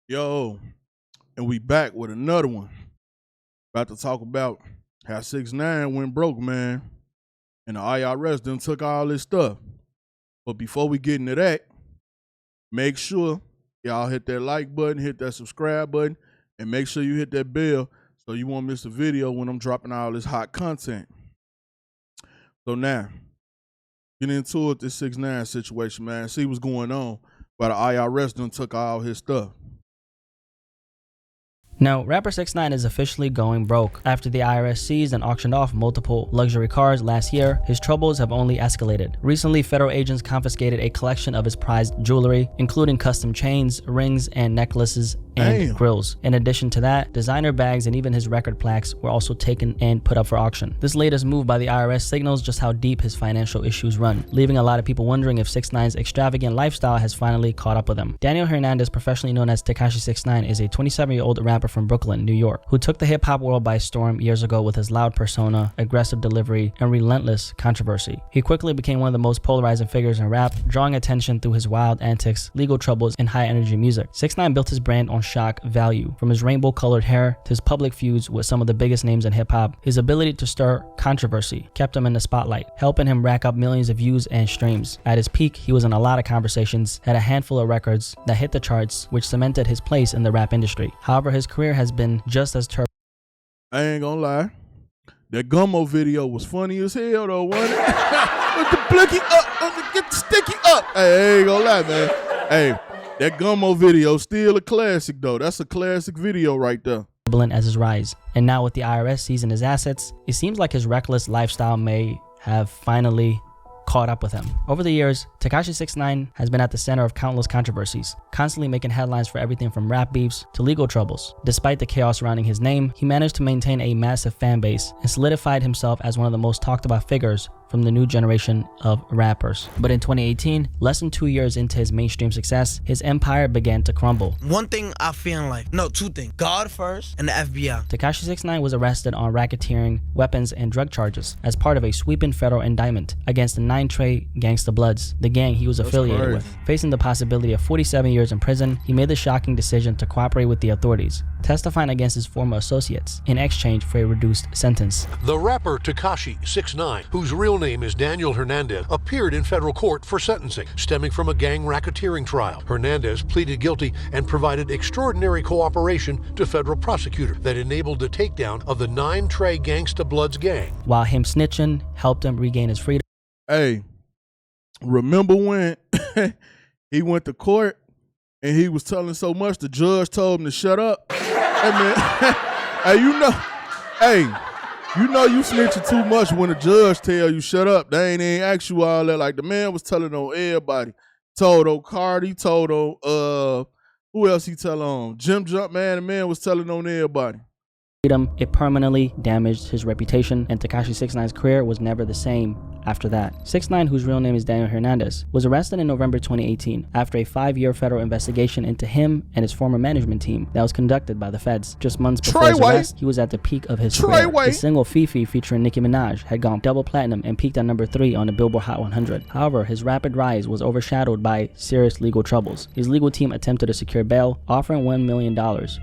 Yo, and we back with another one. About to talk about how 6ix9ine went broke, man. And the IRS done took all this stuff. But before we get into that, make sure y'all hit that like button, hit that subscribe button, and make sure you hit that bell so you won't miss a video when I'm dropping all this hot content. So now, get into it, this 6ix9ine situation, man. See what's going on. But the IRS done took all his stuff. Now, rapper 6ix9ine is officially going broke. After the IRS seized and auctioned off multiple luxury cars last year, his troubles have only escalated. Recently, federal agents confiscated a collection of his prized jewelry, including custom chains, rings, and necklaces, and grills. In addition to that, designer bags and even his record plaques were also taken and put up for auction. This latest move by the IRS signals just how deep his financial issues run, leaving a lot of people wondering if 6ix9ine's extravagant lifestyle has finally caught up with him. Daniel Hernandez, professionally known as Tekashi 6ix9ine, is a 27-year-old rapper from Brooklyn, New York, who took the hip-hop world by storm years ago with his loud persona, aggressive delivery, and relentless controversy. He quickly became one of the most polarizing figures in rap, drawing attention through his wild antics, legal troubles, and high-energy music. 6ix9ine built his brand on shock value. From his rainbow-colored hair to his public feuds with some of the biggest names in hip-hop, his ability to stir controversy kept him in the spotlight, helping him rack up millions of views and streams. At his peak, he was in a lot of conversations, had a handful of records that hit the charts, which cemented his place in the rap industry. However, his career has been just as turbulent. I ain't gonna lie. That Gummo video was funny as hell though, wasn't it? With the blicky up, get the sticky up. Hey, I ain't gonna lie, man. Hey, that Gummo video still a classic though. That's a classic video right there. As his rise. And now with the IRS seizing his assets, it seems like his reckless lifestyle may have finally caught up with him. Over the years, Tekashi 6ix9ine has been at the center of countless controversies, constantly making headlines for everything from rap beefs to legal troubles. Despite the chaos surrounding his name, he managed to maintain a massive fan base and solidified himself as one of the most talked about figures from the new generation of rappers. But in 2018, less than 2 years into his mainstream success, his empire began to crumble. One thing I feel in life, no, two things, God first and the FBI. Tekashi 6ix9ine was arrested on racketeering, weapons, and drug charges as part of a sweeping federal indictment against the 9 Trey Gangsta Bloods, the gang he was affiliated with. Facing the possibility of 47 years in prison, he made the shocking decision to cooperate with the authorities, testifying against his former associates in exchange for a reduced sentence. The rapper Tekashi 6ix9ine, whose real name is Daniel Hernandez, appeared in federal court for sentencing stemming from a gang racketeering trial. Hernandez pleaded guilty and provided extraordinary cooperation to federal prosecutors that enabled the takedown of the 9 Trey Gangsta Bloods gang. While him snitching helped him regain his freedom. Hey, remember when he went to court and he was telling so much the judge told him to shut up? Hey man, hey, you know you snitching too much when the judge tell you shut up. They ain't ask you all that. Like the man was telling on everybody. Told on Cardi, told on who else he tell on? Jim Jump, man. The man was telling on everybody. It permanently damaged his reputation, and Tekashi 6ix9ine's career was never the same after that. 6ix9ine, whose real name is Daniel Hernandez, was arrested in November 2018 after a 5-year federal investigation into him and his former management team that was conducted by the feds. Just months before his arrest, he was at the peak of his career. His single Fifi featuring Nicki Minaj had gone double platinum and peaked at number 3 on the Billboard Hot 100. However, his rapid rise was overshadowed by serious legal troubles. His legal team attempted to secure bail, offering $1 million,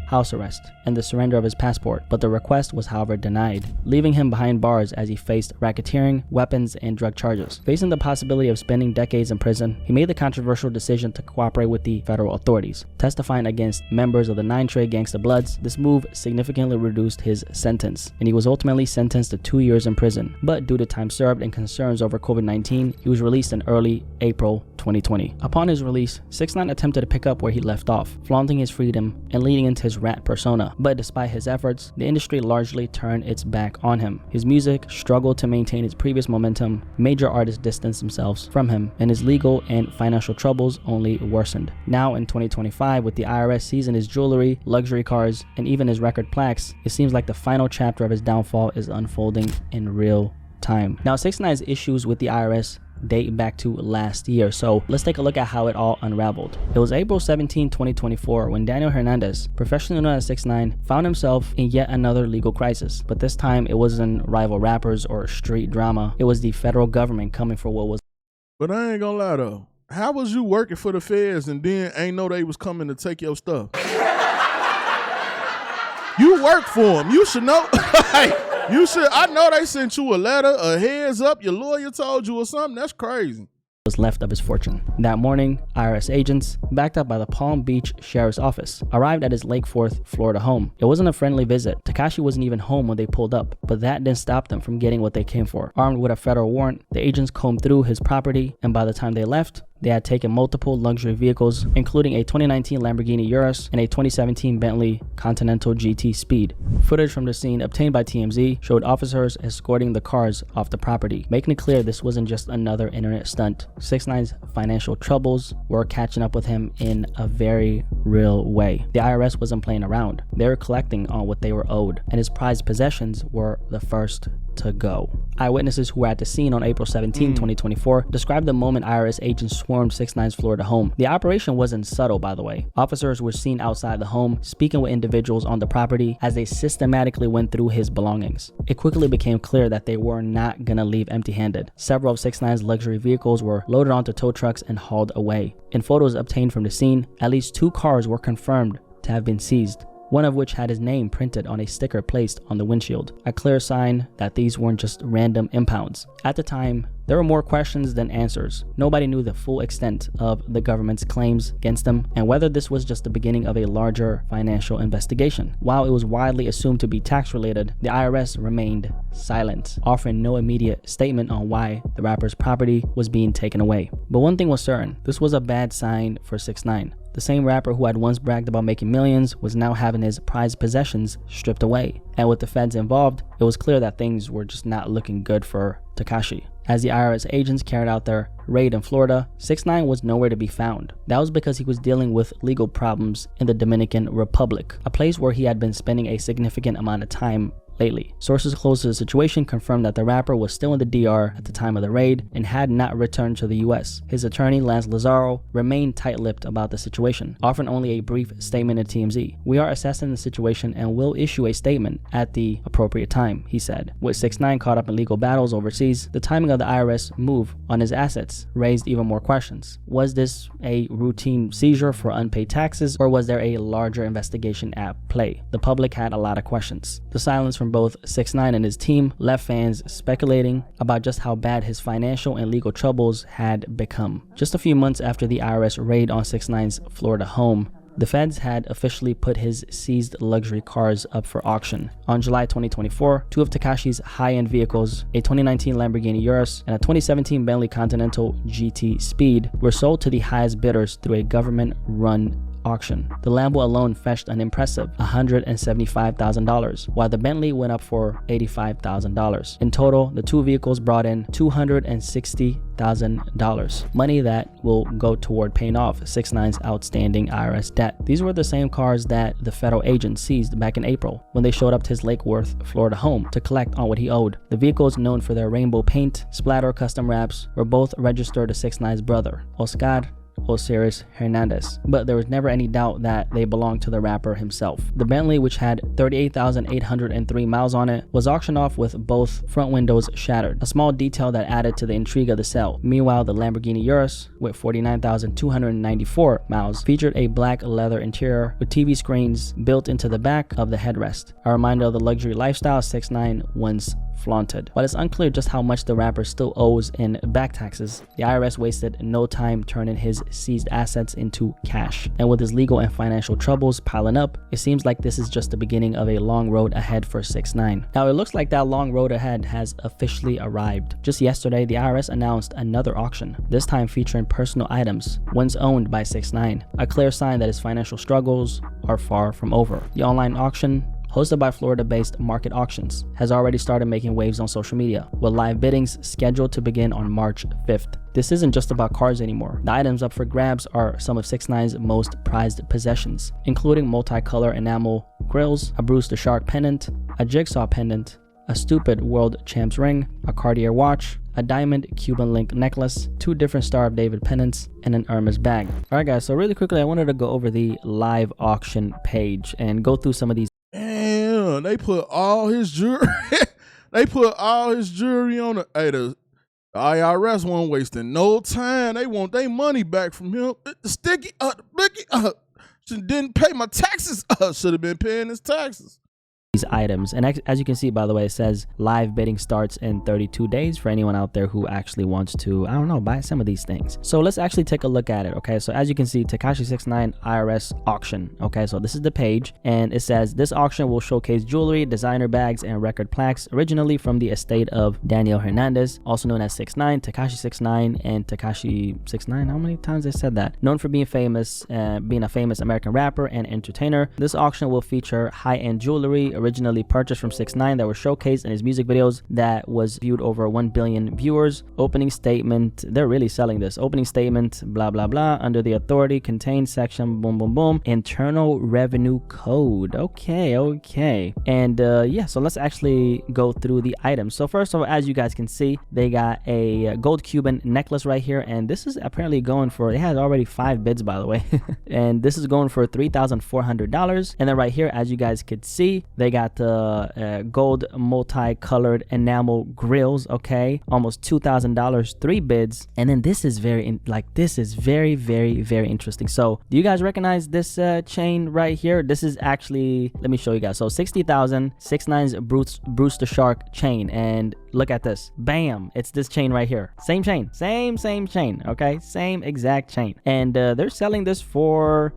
house arrest, and the surrender of his passport, but the request was however denied, leaving him behind bars as he faced racketeering, weapons, and drug charges. Facing the possibility of spending decades in prison, he made the controversial decision to cooperate with the federal authorities, testifying against members of the 9 Trey Gangsta Bloods. This move significantly reduced his sentence, and he was ultimately sentenced to 2 years in prison. But due to time served and concerns over COVID-19, he was released in early April 2020. Upon his release, 6ix9ine attempted to pick up where he left off, flaunting his freedom and leading into his rap persona. But despite his efforts, the industry largely turned its back on him. His music struggled to maintain its previous momentum, major artists distanced themselves from him, and his legal and financial troubles only worsened. Now in 2025, with the IRS seizing his jewelry, luxury cars, and even his record plaques, it seems like the final chapter of his downfall is unfolding in real time. Now, 6ix9ine's issues with the IRS date back to last year, so let's take a look at how it all unraveled. It was April 17, 2024 when Daniel Hernandez, professionally known as 6ix9ine, found himself in yet another legal crisis. But this time it wasn't rival rappers or street drama, it was the federal government coming for what was. But I ain't gonna lie though, How was you working for the feds and then ain't know they was coming to take your stuff? You work for them. You should know. You should. I know they sent you a letter, a heads up. Your lawyer told you or something. That's crazy. Was left of his fortune. That morning, IRS agents, backed up by the Palm Beach Sheriff's Office, arrived at his Lake Forth, Florida home. It wasn't a friendly visit. Tekashi wasn't even home when they pulled up, but that didn't stop them from getting what they came for. Armed with a federal warrant, the agents combed through his property, and by the time they left, they had taken multiple luxury vehicles, including a 2019 Lamborghini Urus and a 2017 Bentley Continental GT Speed. Footage from the scene obtained by TMZ showed officers escorting the cars off the property, making it clear this wasn't just another internet stunt. 6ix9ine's financial troubles were catching up with him in a very real way. The IRS wasn't playing around. They were collecting on what they were owed, and his prized possessions were the first to go. Eyewitnesses who were at the scene on April 17, 2024 described the moment IRS agents swarmed 6ix9ine's Florida home. The operation wasn't subtle, by the way. Officers were seen outside the home speaking with individuals on the property as they systematically went through his belongings. It quickly became clear that they were not gonna leave empty-handed. Several of 6ix9ine's luxury vehicles were loaded onto tow trucks and hauled away. In photos obtained from the scene, at least 2 cars were confirmed to have been seized, one of which had his name printed on a sticker placed on the windshield, a clear sign that these weren't just random impounds. At the time, there were more questions than answers. Nobody knew the full extent of the government's claims against them and whether this was just the beginning of a larger financial investigation. While it was widely assumed to be tax-related, the IRS remained silent, offering no immediate statement on why the rapper's property was being taken away. But one thing was certain, this was a bad sign for 6ix9ine. The same rapper who had once bragged about making millions was now having his prized possessions stripped away. And with the feds involved, it was clear that things were just not looking good for Tekashi. As the IRS agents carried out their raid in Florida, 6ix9ine was nowhere to be found. That was because he was dealing with legal problems in the Dominican Republic, a place where he had been spending a significant amount of time lately. Sources close to the situation confirmed that the rapper was still in the DR at the time of the raid and had not returned to the US. His attorney, Lance Lazaro, remained tight-lipped about the situation, offering only a brief statement to TMZ. "We are assessing the situation and will issue a statement at the appropriate time," he said. With 6ix9ine caught up in legal battles overseas, the timing of the IRS move on his assets raised even more questions. Was this a routine seizure for unpaid taxes, or was there a larger investigation at play? The public had a lot of questions. The silence from both 6ix9ine and his team left fans speculating about just how bad his financial and legal troubles had become. Just a few months after the IRS raid on 6ix9ine's Florida home, the feds had officially put his seized luxury cars up for auction. On July 2024, 2 of Tekashi's high-end vehicles, a 2019 Lamborghini Urus and a 2017 Bentley Continental GT Speed, were sold to the highest bidders through a government-run auction. The Lambo alone fetched an impressive $175,000, while the Bentley went up for $85,000. In total, the 2 vehicles brought in $260,000, money that will go toward paying off 6ix9ine's outstanding IRS debt. These were the same cars that the federal agents seized back in April when they showed up to his Lake Worth, Florida home to collect on what he owed. The vehicles, known for their rainbow paint, splatter custom wraps, were both registered to 6ix9ine's brother, Oscar Osiris Hernandez, but there was never any doubt that they belonged to the rapper himself. The Bentley, which had 38,803 miles on it, was auctioned off with both front windows shattered, a small detail that added to the intrigue of the sale. Meanwhile, the Lamborghini Urus, with 49,294 miles, featured a black leather interior with TV screens built into the back of the headrest, a reminder of the luxury lifestyle 6ix9ine once flaunted. While it's unclear just how much the rapper still owes in back taxes, the IRS wasted no time turning his seized assets into cash. And with his legal and financial troubles piling up, it seems like this is just the beginning of a long road ahead for 6ix9ine. Now, it looks like that long road ahead has officially arrived. Just yesterday, the IRS announced another auction, this time featuring personal items once owned by 6ix9ine, a clear sign that his financial struggles are far from over. The online auction, hosted by Florida-based Market Auctions, has already started making waves on social media, with live biddings scheduled to begin on March 5th. This isn't just about cars anymore. The items up for grabs are some of 6ix9ine's most prized possessions, including multicolor enamel grills, a Bruce the Shark pendant, a jigsaw pendant, a Stupid World Champs ring, a Cartier watch, a diamond Cuban link necklace, 2 different Star of David pendants, and an Hermes bag. Alright guys, so really quickly I wanted to go over the live auction page and go through some of these. Damn, they put all his jewelry. They put all his jewelry on the. Hey, The IRS wasn't wasting no time. They want their money back from him. The sticky blicky didn't pay my taxes. Should have been paying his taxes. These items, and as you can see, by the way, it says live bidding starts in 32 days for anyone out there who actually wants to, I don't know, buy some of these things. So let's actually take a look at it. Okay, so as you can see, Tekashi 6ix9ine IRS auction. Okay, so this is the page, and it says this auction will showcase jewelry, designer bags, and record plaques originally from the estate of Daniel Hernandez, also known as 6ix9ine, Tekashi 6ix9ine, and Tekashi 6ix9ine. How many times they said that? Known for being famous, being a famous American rapper and entertainer. This auction will feature high-end jewelry originally purchased from 6ix9ine that were showcased in his music videos that was viewed over 1 billion viewers. Opening statement, they're really selling this. Opening statement, blah blah blah, under the authority contained section, boom boom boom, internal revenue code. Okay, and yeah, so let's actually go through the items. So first of all, as you guys can see, they got a gold Cuban necklace right here, and this is apparently going for, it has already 5 bids, by the way. And this is going for $3,400. And then right here, as you guys could see, they got the gold multicolored enamel grills. Okay, almost $2,000, 3 bids. And then this is very very interesting. So do you guys recognize this chain right here? This is actually, let me show you guys. So 60,000, 6ix9ine's Bruce the Shark chain, and look at this, bam, it's this chain right here. Same chain, same chain. Okay, same exact chain, and they're selling this for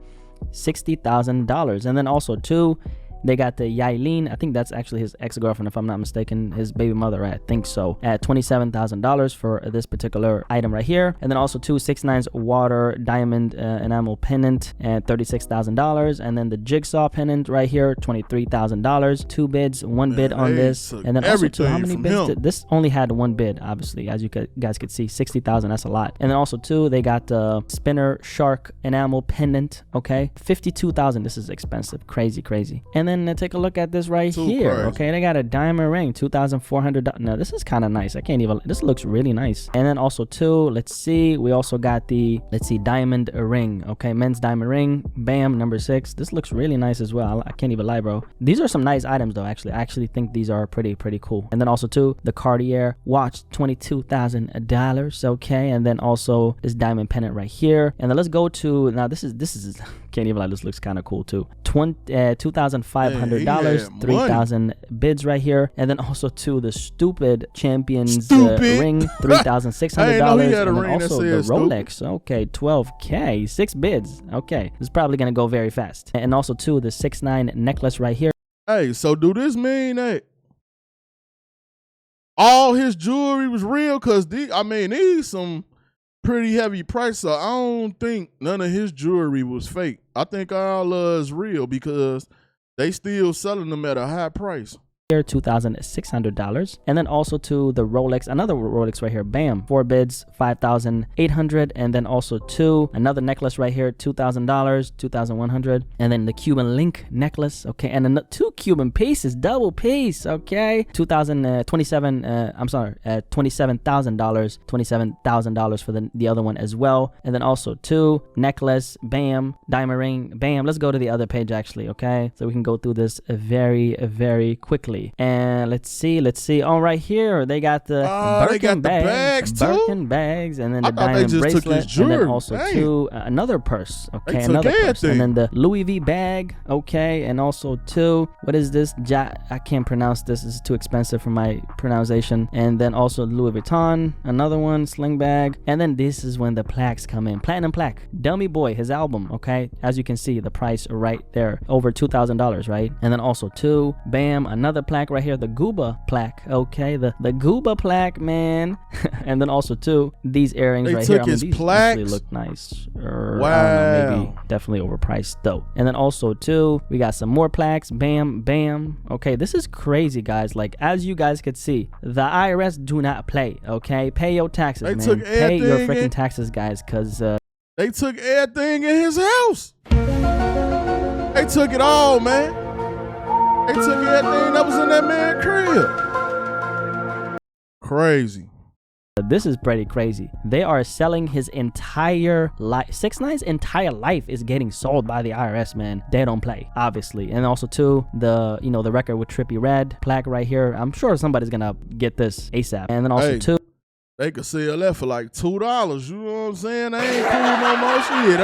$60,000. And then also too, they got the Yailin, I think that's actually his ex-girlfriend if I'm not mistaken, his baby mother, I think so, at $27,000 for this particular item right here. And then also too, 6ix9ine's water diamond enamel pendant at $36,000. And then the jigsaw pendant right here, $23,000. 2 bids, 1 bid on this. And then also too, how many bids did this? Only had 1 bid, obviously, as you guys could see. 60,000, that's a lot. And then also too, they got the spinner shark enamel pendant. Okay, 52,000. This is expensive, crazy. And then take a look at this right here. Okay, they got a diamond ring, $2,400. Now this is kind of nice. I can't even, this looks really nice. And then also too, let's see, we also got the, let's see, diamond ring. Okay, men's diamond ring, bam, number 6. This looks really nice as well. I can't even lie, bro. These are some nice items though. Actually, I actually think these are pretty cool. And then also too, the Cartier watch, $22,000. Okay, and then also this diamond pendant right here. And then let's go to, now this is can't even lie, this looks kind of cool too. $2,500, 3,000 bids right here. And then also to the stupid champions ring, $3,600. And then also the Rolex, okay, $12K, 6 bids. Okay, this is probably gonna go very fast. And also to the 6ix9ine necklace right here. Hey, so do this mean that all his jewelry was real? Cause these some pretty heavy price, so I don't think none of his jewelry was fake. I think all is real because they still selling them at a high price. Here, $2,600. And then also to the Rolex, another Rolex right here, bam, 4 bids, $5,800. And then also to another necklace right here, $2,000, $2,100. And then the Cuban link necklace, okay, and then 2 Cuban pieces, double piece, okay, $27,000 for the other one as well. And then also 2 necklace, bam, diamond ring, bam. Let's go to the other page actually, okay, so we can go through this very quickly. And let's see. Oh, right here they got the Birkin bags, and then the diamond bracelet, and then also too another purse. Okay, another purse, and then the Louis V bag. Okay, and also too, what is this? I can't pronounce this. This is too expensive for my pronunciation. And then also Louis Vuitton, another one, sling bag. And then this is when the plaques come in. Platinum plaque, Dummy Boy, his album. Okay, as you can see, the price right there, over $2,000, right? And then also too, bam, another plaque right here, the Gooba plaque. Okay, the Gooba plaque, man. And then also too, these earrings right here, these actually look nice. Wow, I don't know, maybe definitely overpriced though. And then also too, we got some more plaques, bam. Okay, this is crazy, guys. Like, as you guys could see, the IRS do not play. Okay, pay your taxes, man. Pay your freaking taxes, guys, because they took everything in his house. They took it all, man. They took everything that was in that man's crib. Crazy. This is pretty crazy. They are selling his entire life. 6ix9ine's entire life is getting sold by the IRS, man. They don't play, obviously. And also too, the the record with Trippie Redd plaque right here. I'm sure somebody's gonna get this ASAP. And then also too, They could sell that for like $2. You know what I'm saying? They ain't cool no more shit.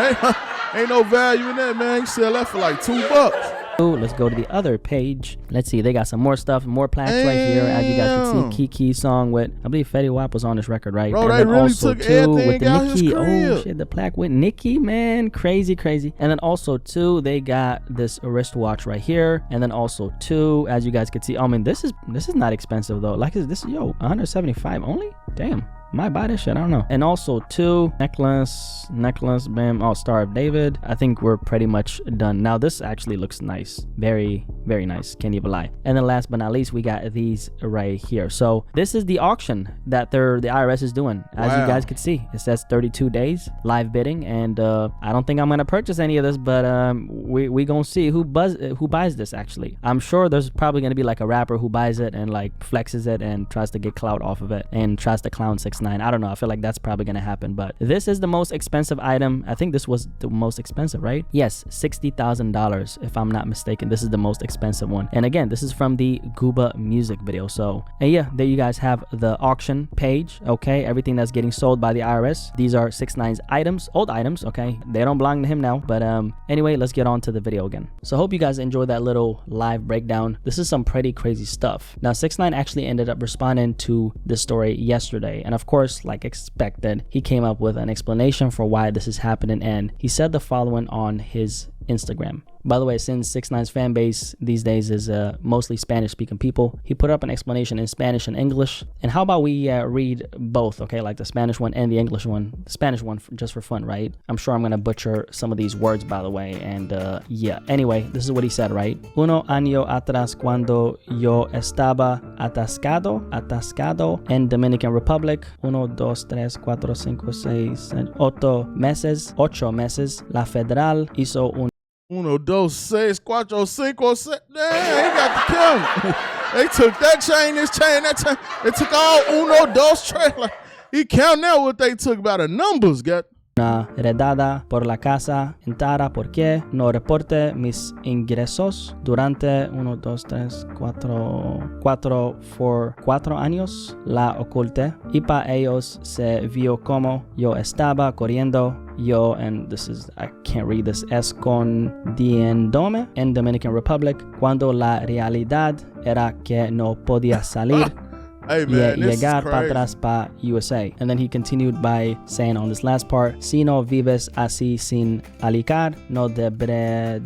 Ain't no value in that, man. You sell that for like $2. Let's go to the other page. Let's see. They got some more stuff, more plaques right here. As you guys can see, Kiki's song with, I believe Fetty Wap was on this record, right? Bro, and they then really also took too everything with the out his Nicki. crib. Oh shit, the plaque with Nicki, man, crazy. And then also too, they got this wristwatch right here. And then also too, as you guys can see, I mean, this is not expensive though. Like this, yo, 175 only. Damn. Might buy this shit, I don't know. And also too, necklace, bam, Star of David. I think we're pretty much done. Now this actually looks nice. Very, very nice, can't even lie. And then last but not least, we got these right here. So this is the auction that the IRS is doing. As you guys can see, it says 32 days, live bidding. And I don't think I'm gonna purchase any of this, but we gonna see who buys this actually. I'm sure there's probably gonna be like a rapper who buys it and like flexes it and tries to get clout off of it and tries to clown 6ix9ine. I don't know. I feel like that's probably gonna happen, but this is the most expensive item. I think this was the most expensive, right? Yes, $60,000 if I'm not mistaken. This is the most expensive one. And again, this is from the Gooba music video. So, and yeah, there you guys have the auction page. Okay, everything that's getting sold by the IRS. These are 6ix9ine's items, old items. Okay, they don't belong to him now. But anyway, let's get on to the video again. So, hope you guys enjoyed that little live breakdown. This is some pretty crazy stuff. Now, 6ix9ine actually ended up responding to this story yesterday, and of course, like expected, he came up with an explanation for why this is happening, and he said the following on his Instagram. By the way, since 6ix9ine's fan base these days is mostly Spanish-speaking people, he put up an explanation in Spanish and English. And how about we read both, okay? Like the Spanish one and the English one. The Spanish one just for fun, right? I'm sure I'm gonna butcher some of these words, by the way. And yeah, anyway, this is what he said, right? Uno año atrás cuando yo estaba atascado en Dominican Republic. 1, 2, 3, 4, 5, 6, 8 meses. La federal hizo un 1, 2, 6, 4, 5, 6. Damn, he got the count. They took that chain, that chain. They took all 1, 2, 3. Like, he count now what they took by the numbers, got. Una heredada por la casa entera porque no reporte mis ingresos durante 1, 2, 3, 4 años. La oculté y para ellos se vio como yo estaba corriendo. Yo, and this is, I can't read this, escondiéndome en Dominican Republic cuando la realidad era que no podía salir. Hey man, llegar para atrás para USA. And then he continued by saying on this last part, si no vives así sin alicar, no deberías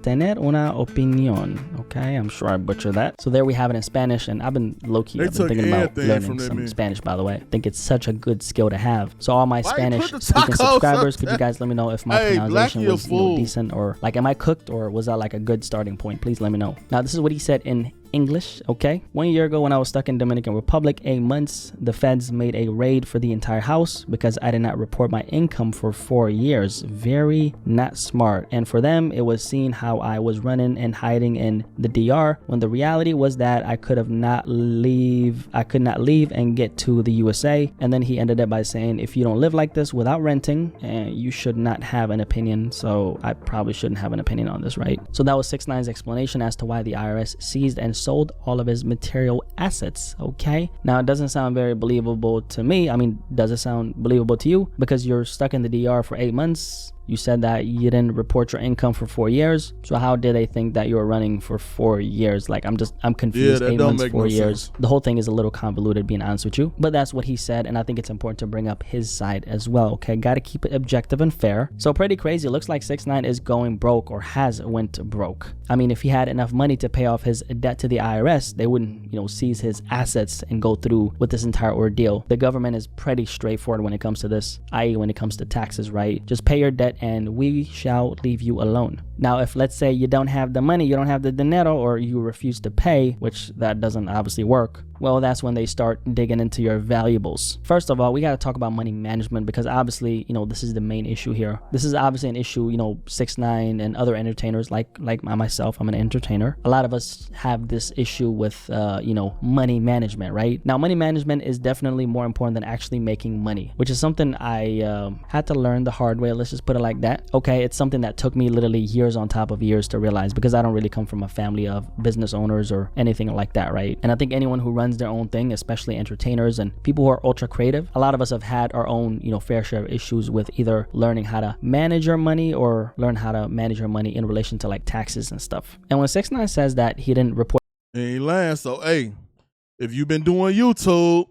tener una opinión. Okay, I'm sure I butchered that. So there we have it in Spanish, and I've been low-key thinking about learning some Spanish, by the way. I think it's such a good skill to have. So all my Spanish-speaking subscribers, could you guys let me know if my pronunciation was decent, or like, am I cooked, or was that like a good starting point? Please let me know. Now, this is what he said in English, okay? 1 year ago when I was stuck in Dominican Republic, 8 months, the feds made a raid for the entire house because I did not report my income for 4 years. Very not smart. And for them, it was seeing how I was running and hiding in the DR when the reality was that I could not leave and get to the USA. And then he ended up by saying, if you don't live like this without renting, you should not have an opinion. So I probably shouldn't have an opinion on this, right? So that was 6ix9ine's explanation as to why the IRS seized and sold all of his material assets. Okay, now it doesn't sound very believable to me. I mean, does it sound believable to you? Because you're stuck in the DR for 8 months. You said that you didn't report your income for 4 years. So how did they think that you were running for 4 years? Like, I'm confused. Yeah, 8 months, 4 years. Sense. The whole thing is a little convoluted, being honest with you. But that's what he said, and I think it's important to bring up his side as well. Okay, gotta keep it objective and fair. So pretty crazy. It looks like 6ix9ine is going broke, or has went broke. I mean, if he had enough money to pay off his debt to the IRS, they wouldn't, seize his assets and go through with this entire ordeal. The government is pretty straightforward when it comes to this, i.e. when it comes to taxes, right? Just pay your debt and we shall leave you alone. Now, if let's say you don't have the money, you don't have the dinero, or you refuse to pay, which that doesn't obviously work, well, that's when they start digging into your valuables. First of all, we got to talk about money management, because obviously, this is the main issue here. This is obviously an issue, 6ix9ine and other entertainers like myself. I'm an entertainer. A lot of us have this issue with, money management, right? Now, money management is definitely more important than actually making money, which is something I had to learn the hard way. Let's just put it like that. Okay, it's something that took me literally years years on top of years to realize, because I don't really come from a family of business owners or anything like that, right? And I think anyone who runs their own thing, especially entertainers and people who are ultra creative, a lot of us have had our own, fair share of issues with either learning how to manage your money or learn how to manage your money in relation to like taxes and stuff. And when 6ix9ine says that he didn't report, He ain't lying. So, hey, if you've been doing YouTube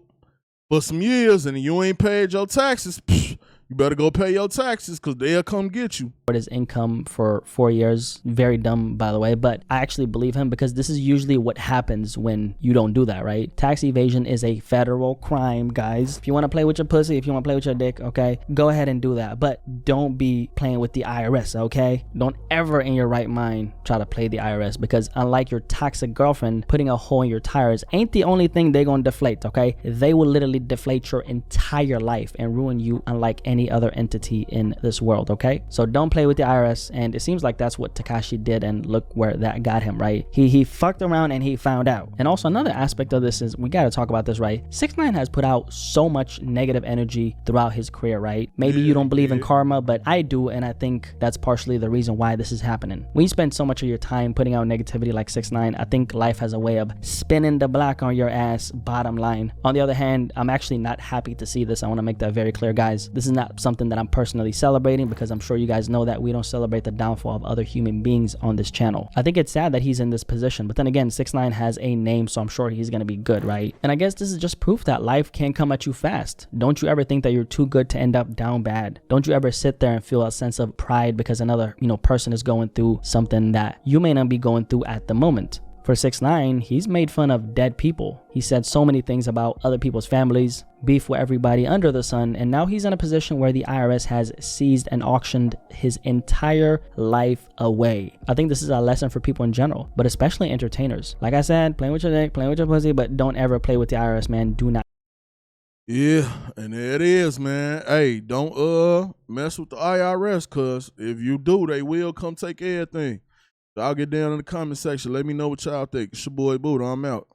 for some years and you ain't paid your taxes, you better go pay your taxes because they'll come get you. his income for 4 years. Very dumb, by the way, but I actually believe him because this is usually what happens when you don't do that, right? Tax evasion is a federal crime, guys. If you want to play with your pussy, if you want to play with your dick, okay, go ahead and do that, but don't be playing with the IRS, okay? Don't ever in your right mind try to play the IRS, because unlike your toxic girlfriend, putting a hole in your tires ain't the only thing they're gonna deflate, okay? They will literally deflate your entire life and ruin you unlike any other entity in this world, okay? So don't play with the IRS, and it seems like that's what Tekashi did, and look where that got him, right? He fucked around and he found out. And also another aspect of this is, we gotta talk about this, right? 6ix9ine has put out so much negative energy throughout his career, right? Maybe you don't believe in karma, but I do, and I think that's partially the reason why this is happening. When you spend so much of your time putting out negativity like 6ix9ine, I think life has a way of spinning the block on your ass, bottom line. On the other hand, I'm actually not happy to see this. I want to make that very clear, guys. This is not something that I'm personally celebrating, because I'm sure you guys know that we don't celebrate the downfall of other human beings on this channel. I think it's sad that he's in this position, but then again, 6ix9ine has a name, so I'm sure he's gonna be good, right? And I guess this is just proof that life can come at you fast. Don't you ever think that you're too good to end up down bad. Don't you ever sit there and feel a sense of pride because another, person is going through something that you may not be going through at the moment. For 6ix9ine, he's made fun of dead people. He said so many things about other people's families, beef with everybody under the sun, and now he's in a position where the IRS has seized and auctioned his entire life away. I think this is a lesson for people in general, but especially entertainers. Like I said, playing with your dick, playing with your pussy, but don't ever play with the IRS, man. Do not. Yeah, and there it is, man. Hey, don't mess with the IRS, cause if you do, they will come take everything. So I'll get down in the comment section. Let me know what y'all think. It's your boy Buddha. I'm out.